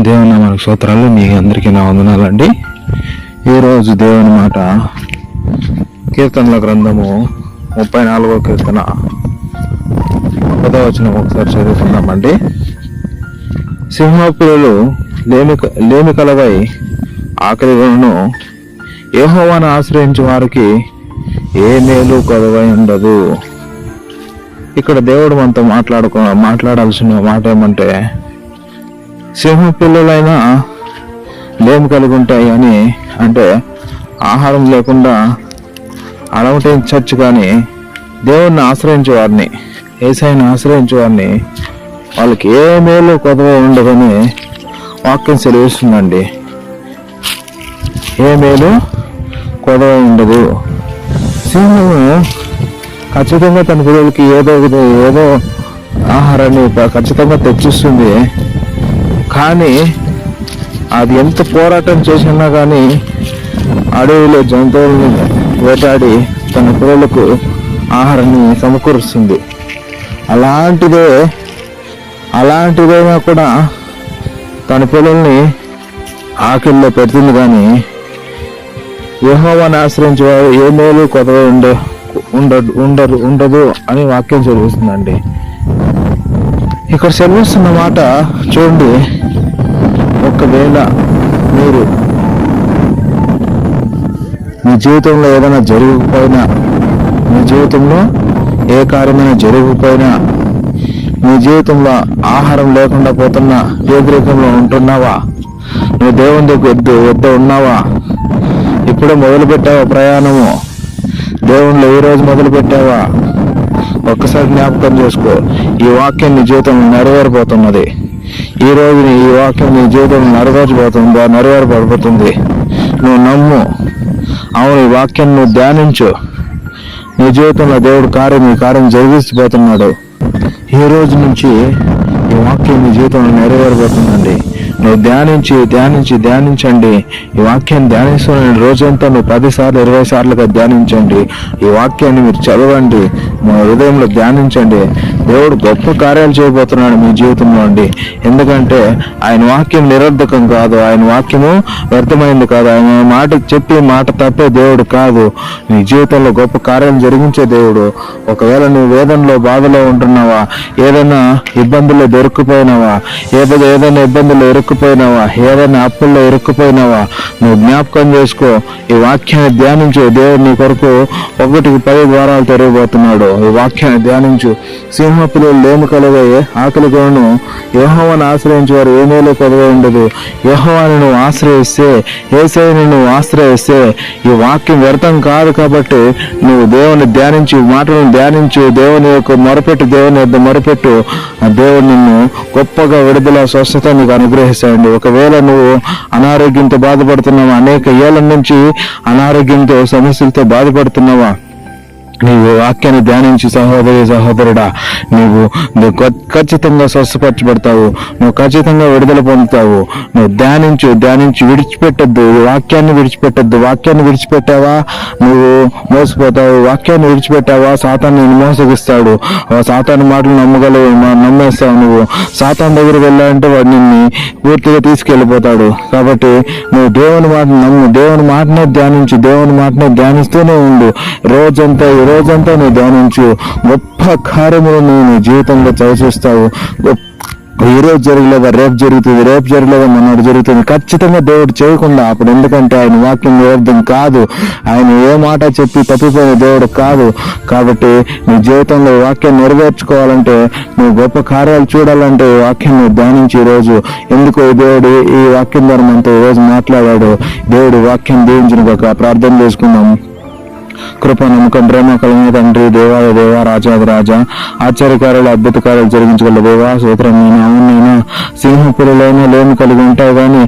దేవుని మనకు స్తోత్రాలు. మీ అందరికీ నా వందనాలండి. ఈరోజు దేవుని మాట కీర్తనల గ్రంథము 34వ కీర్తన 1వ వచనం ఒకసారి చదువుకుందామండి. సింహపురులు లేమి కలవై ఆకలిగొను, యెహోవాను ఆశ్రయించు వారికి ఏ మేలు కొదవై ఉండదు. ఇక్కడ దేవుడు మనతో మాట్లాడాల్సిన మాట ఏమంటే, సింహ పిల్లలైనా లేమి కలిగి ఉంటాయి అని అంటే ఆహారం లేకుండా అలమటించచ్చు, కానీ దేవుడిని ఆశ్రయించే వారిని, యేసయ్యను ఆశ్రయించే వారిని వాళ్ళకి ఏ మేలు కొదవ ఉండదని వాక్యం సెలవిస్తుందండి. ఏ మేలు కొదవ ఉండదు. సింహము ఖచ్చితంగా తన పిల్లలకి ఏదో ఆహారాన్ని ఖచ్చితంగా తెచ్చిస్తుంది, కానీ అది ఎంత పోరాటం చేసినా కానీ అడవిలో జంతువులను వేటాడి తన పిల్లలకు ఆహారాన్ని సమకూరుస్తుంది. అలాంటిదైనా కూడా తన పిల్లల్ని ఆకలిలో పెడుతుంది, కానీ యెహోవాను ఆశ్రయించే వారు ఏ మేలు కొదవ ఉండదు అని వాక్యం చదివిస్తుందండి. ఇక్కడ చదివిస్తున్న మాట చూడండి. ఒకవేళ మీరు మీ జీవితంలో ఏదైనా జరగకపోయినా, మీ జీవితంలో ఏ కార్యమైనా జరగకపోయినా, మీ జీవితంలో ఆహారం లేకుండా పోతున్నా, పేదరికంలో ఉంటున్నావా, నువ్వు దేవుని వద్ద ఉన్నావా, ఇప్పుడే మొదలు పెట్టావా ప్రయాణము, దేవుణ్ణి ఈ రోజు మొదలు పెట్టావా, ఒక్కసారి జ్ఞాపకం చేసుకో. ఈ వాక్యం నీ జీవితంలో నెరవేరబోతున్నది. ఈ రోజు ఈ వాక్యం నీ జీవితంలో నెరవేరబడిపోతుంది. నువ్వు నమ్ము. అవును, ఈ వాక్యం నువ్వు ధ్యానించు. నీ జీవితంలో దేవుడు ఈ కార్యం జరిగిస్తుపోతున్నాడు. ఈ రోజు నుంచి ఈ వాక్యం నీ జీవితంలో నెరవేరబోతుందండి. నువ్వు ధ్యానించండి. ఈ వాక్యాన్ని ధ్యానిస్తున్న రోజంతా నువ్వు 10 సార్లు 20 సార్లుగా ధ్యానించండి. ఈ వాక్యాన్ని మీరు చదవండి, మా హృదయంలో ధ్యానించండి. దేవుడు గొప్ప కార్యాలు చేయబోతున్నాడు మీ జీవితంలో అండి. ఎందుకంటే ఆయన వాక్యం నిరర్ధకం కాదు, ఆయన వాక్యము వ్యర్థమైంది కాదు, ఆయన మాట తప్పే దేవుడు కాదు. నీ జీవితంలో గొప్ప కార్యాలు జరిగించే దేవుడు. ఒకవేళ నువ్వు వేదనలో బాధలో ఉంటున్నావా, ఏదైనా ఇబ్బందుల్లో ఇరుక్కుపోయినావా, ఏదైనా అప్పుల్లో ఇరుక్కుపోయినావా, నువ్వు జ్ఞాపకం చేసుకో. ఈ వాక్యాన్ని ధ్యానించు. దేవుడు నీ కొరకు 1కి 10 ద్వారాలు తెరవబోతున్నాడు. ఈ వాక్యాన్ని ధ్యానించు. సింహపులు లేమి కలవై ఆకలిగొను, యెహోవాను ఆశ్రయించే వారు ఏ మేలు కొదవ ఉండదు. యెహోవాను నువ్వు ఆశ్రయిస్తే, యేసయ్యను నువ్వు ఆశ్రయిస్తే ఈ వాక్యం వ్యర్థం కాదు. కాబట్టి నువ్వు దేవుని ధ్యానించి, మాటలను ధ్యానించు, దేవుని యొక్క మొరపెట్టు. ఆ దేవుడు నిన్ను గొప్పగా విడుదల, స్వస్థత నీకు అనుగ్రహిస్తాయండి. ఒకవేళ నువ్వు అనారోగ్యంతో బాధపడుతున్నావా, అనేక ఏళ్ల నుంచి అనారోగ్యంతో సమస్యలతో బాధపడుతున్నావా, నీవు వాక్యాన్ని ధ్యానించి సహోదరుడా, నువ్వు ఖచ్చితంగా స్వస్థపరచబడతావు. నువ్వు ఖచ్చితంగా విడుదల పొందుతావు. నువ్వు ధ్యానించి విడిచిపెట్టద్దు. వాక్యాన్ని విడిచిపెట్టావా నువ్వు మోసపోతావు. వాక్యాన్ని విడిచిపెట్టావా సాతాను నిన్ను మోసగిస్తాడు. సాతాను మాటలు నమ్మేస్తావు. నువ్వు సాతాను దగ్గర వెళ్ళాలంటే వాడు నిన్ను పూర్తిగా తీసుకెళ్ళిపోతాడు. కాబట్టి నువ్వు దేవుని మాట నమ్ము. దేవుని మాటనే ధ్యానిస్తూనే ఉండు. రోజంతా నువ్వు ధ్యానించు. గొప్ప కార్యములు నువ్వు నీ జీవితంలో చవిచూస్తావు. ఈ రోజు జరగలేదా రేపు జరగలేదా మొన్నటి జరుగుతుంది. ఖచ్చితంగా దేవుడు చేయకుండా అప్పుడు. ఎందుకంటే ఆయన వాక్యం వ్యర్థం కాదు. ఆయన ఏ మాట చెప్పి తప్పిపోయిన దేవుడు కాదు. కాబట్టి నీ జీవితంలో వాక్యం నెరవేర్చుకోవాలంటే, నువ్వు గొప్ప కార్యాలు చూడాలంటే ఈ వాక్యం నువ్వు ధ్యానించి ఈరోజు. ఎందుకో దేవుడు ఈ వాక్యం ద్వారా మనతో ఈరోజు మాట్లాడాడు. దేవుడు వాక్యం దీవించునుగాక. ప్రార్థన చేసుకుందాం. కృప, నమ్మకం, ప్రేమ కలిగిన తండ్రి, దేవా రాజాది రాజా, ఆశ్చర్యకార్యాలు, అద్భుత కార్యాలు జరిగించగల దేవా, స్తోత్రం. అవునైనా సింహపురులైనా లేమి కలిగి ఉంటావు, కానీ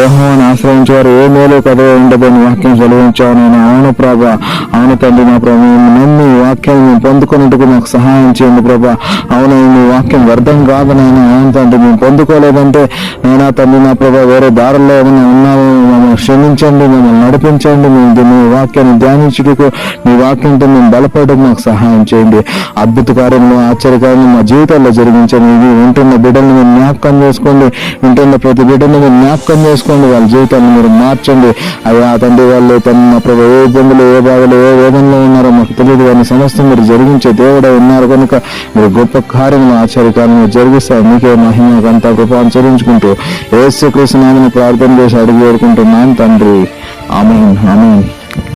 యెహోవాను ఆశ్రయించేవారు ఏ మేలు కొదవ ఉండదని వాక్యం చదివించావు. నేను అవును ప్రభా, అవును తండ్రి. నా ప్రభా, నమ్మి వాక్యాన్ని పొందుకున్నట్టుకు మాకు సహాయం చేయండి ప్రభా. అవునైనా నీ వాక్యం వ్యర్థం కాదు నాయన. అవును తండ్రి, మేము పొందుకోలేదంటే నైనా తండ్రి నా ప్రభా, వేరే దారుల్లో ఏమైనా ఉన్నామో మమ్మల్ని క్షమించండి, మమ్మల్ని నడిపించండి. మేము మీ వాక్యాన్ని ధ్యానించుటకు, మీ వాక్యంతో మేము బలపడడం మాకు సహాయం చేయండి. అద్భుత కార్యంలో, ఆశ్చర్యకార్యంలో మా జీవితాల్లో జరిగించండి. ఇవి వింటున్న బిడ్డల్ని మీరు జ్ఞాపకం చేసుకోండి. వింటున్న ప్రతి బిడ్డని మీరు జ్ఞాపకం చేసుకోండి. వాళ్ళ జీవితాన్ని మీరు మార్చండి. అయ్యా తండ్రి, వాళ్ళు తన ప్రభు ఏ ఇబ్బందులు, ఏ బాధలు, ఏ వేదనలో ఉన్నారో మాకు తెలియదు, కానీ సమస్తం మీరు జరిగించే దేవుడే ఉన్నారు కనుక మీరు గొప్ప కార్యములు, ఆశ్చర్యకార్యము జరిగిస్తారు. మీకే మహిమ అంతా కృప అనుసరించుకుంటూ యేసుక్రీస్తు నామమున ప్రార్థన చేసి అడిగి వేడుకుంటున్నాను తండ్రి. ఆమేన్, ఆమేన్.